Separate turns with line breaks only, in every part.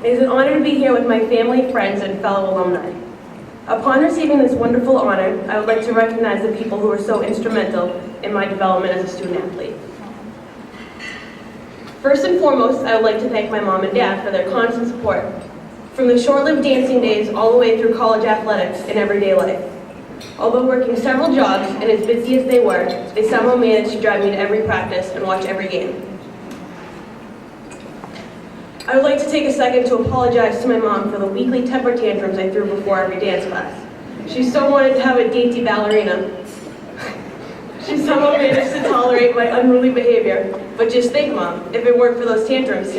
It is an honor to be here with my family, friends, and fellow alumni. Upon receiving this wonderful honor, I would like to recognize the people who were so instrumental in my development as a student athlete. First and foremost, I would like to thank my mom and dad for their constant support, from the short-lived dancing days all the way through college athletics and everyday life. Although working several jobs and as busy as they were, they somehow managed to drive me to every practice and watch every game. I would like to take a second to apologize to my mom for the weekly temper tantrums I threw before every dance class. She so wanted to have a dainty ballerina. She somehow managed to tolerate my unruly behavior. But just think, Mom, if it weren't for those tantrums,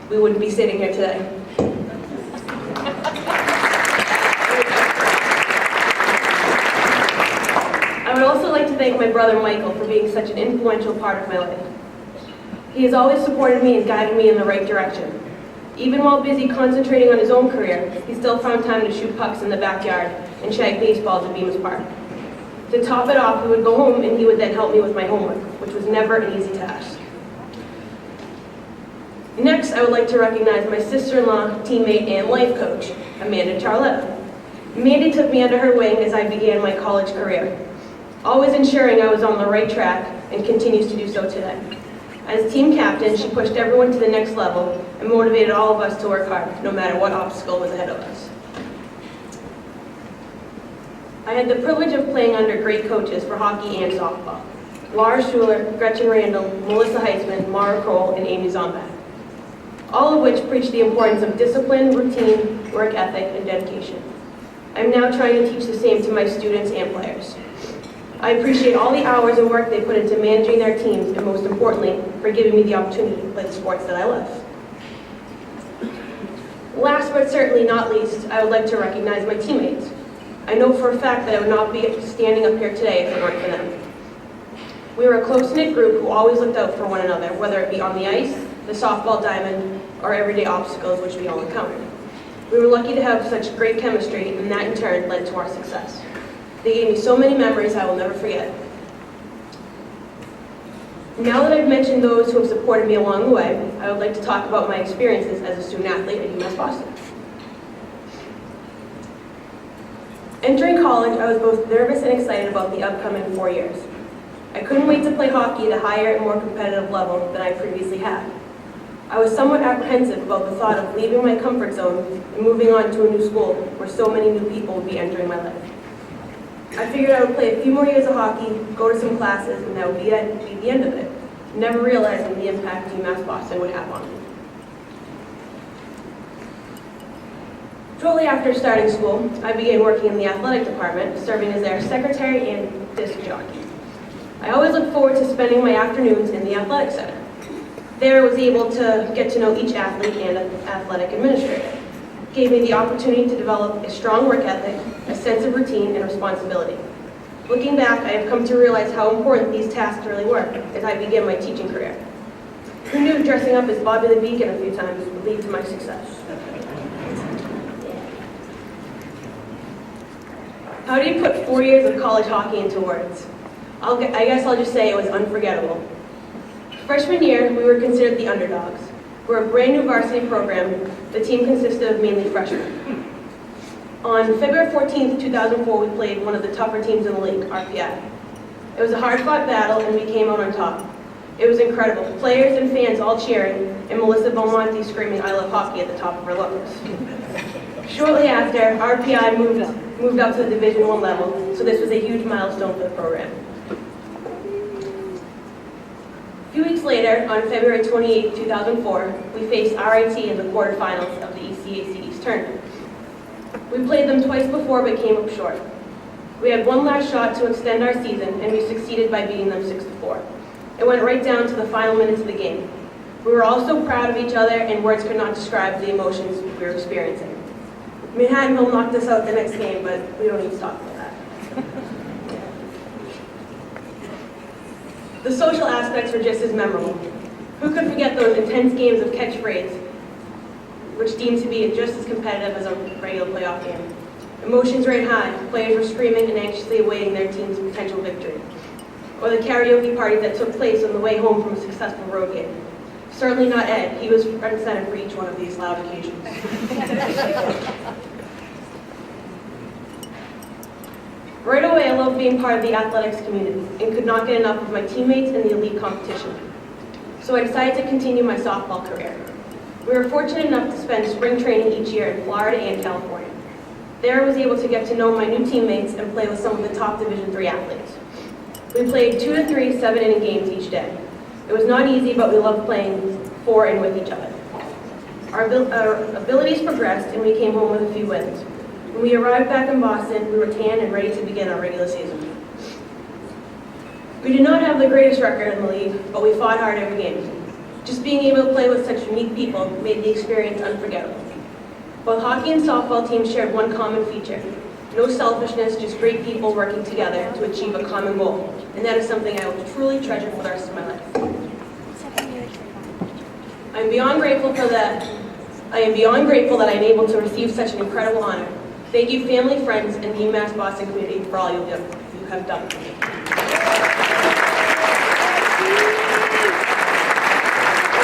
we wouldn't be sitting here today. I would also like to thank my brother Michael for being such an influential part of my life. He has always supported me and guided me in the right direction. Even while busy concentrating on his own career, he still found time to shoot pucks in the backyard and shag baseballs at Bemis Park. To top it off, he would go home and he would then help me with my homework, which was never an easy task. Next, I would like to recognize my sister-in-law, teammate, and life coach, Andrea Ciarletta. Mandy took me under her wing as I began my college career, always ensuring I was on the right track and continues to do so today. As team captain, she pushed everyone to the next level and motivated all of us to work hard, no matter what obstacle was ahead of us. I had the privilege of playing under great coaches for hockey and softball: Laura Schuler, Gretchen Randall, Melissa Heisman, Mara Kroll, and Amy Zombach, all of which preach the importance of discipline, routine, work ethic, and dedication. I'm now trying to teach the same to my students and players. I appreciate all the hours and work they put into managing their teams, and most importantly, for giving me the opportunity to play the sports that I love. Last but certainly not least, I would like to recognize my teammates. I know for a fact that I would not be standing up here today if it weren't for them. We were a close-knit group who always looked out for one another, whether it be on the ice, the softball diamond, or everyday obstacles which we all encountered. We were lucky to have such great chemistry, and that in turn led to our success. They gave me so many memories I will never forget. Now that I've mentioned those who have supported me along the way, I would like to talk about my experiences as a student athlete at UMass Boston. Entering college, I was both nervous and excited about the upcoming 4 years. I couldn't wait to play hockey at a higher and more competitive level than I previously had. I was somewhat apprehensive about the thought of leaving my comfort zone and moving on to a new school where so many new people would be entering my life. I figured I would play a few more years of hockey, go to some classes, and that would be the end of it, never realizing the impact UMass Boston would have on me. Shortly after starting school, I began working in the athletic department, serving as their secretary and disc jockey. I always looked forward to spending my afternoons in the athletic center. There I was able to get to know each athlete and athletic administrator. It gave me the opportunity to develop a strong work ethic, a sense of routine, and responsibility. Looking back, I have come to realize how important these tasks really were as I began my teaching career. Who knew dressing up as Bobby the Beacon a few times would lead to my success? How do you put 4 years of college hockey into words? I guess I'll just say it was unforgettable. Freshman year, we were considered the underdogs. We're a brand new varsity program. The team consisted of mainly freshmen. On February 14th, 2004, we played one of the tougher teams in the league, RPI. It was a hard-fought battle, and we came out on top. It was incredible. Players and fans all cheering, and Melissa Belmonte screaming, "I love hockey" at the top of her lungs. Shortly after, RPI moved up to the Division I level, so this was a huge milestone for the program. A few weeks later, on February 28, 2004, we faced RIT in the quarterfinals of the ECAC East tournament. We played them twice before but came up short. We had one last shot to extend our season, and we succeeded by beating them 6-4. It went right down to the final minutes of the game. We were all so proud of each other, and words could not describe the emotions we were experiencing. Manhattanville knocked us out the next game, but we don't need to talk about that. The social aspects were just as memorable. Who could forget those intense games of catchphrase, which deemed to be just as competitive as a regular playoff game? Emotions ran high, players were screaming and anxiously awaiting their team's potential victory. Or the karaoke party that took place on the way home from a successful road game. Certainly not Ed. He was front and center for each one of these loud occasions. Right away, I loved being part of the athletics community and could not get enough of my teammates in the elite competition. So I decided to continue my softball career. We were fortunate enough to spend spring training each year in Florida and California. There I was able to get to know my new teammates and play with some of the top Division III athletes. We played 2 to 3 7-inning games each day. It was not easy, but we loved playing for and with each other. Our abilities progressed and we came home with a few wins. When we arrived back in Boston, we were tan and ready to begin our regular season. We did not have the greatest record in the league, but we fought hard every game. Just being able to play with such unique people made the experience unforgettable. Both hockey and softball teams shared one common feature: no selfishness, just great people working together to achieve a common goal. And that is something I will truly treasure for the rest of my life. I am beyond grateful that I am able to receive such an incredible honor. Thank you, family, friends, and the UMass Boston community for all you have done for me.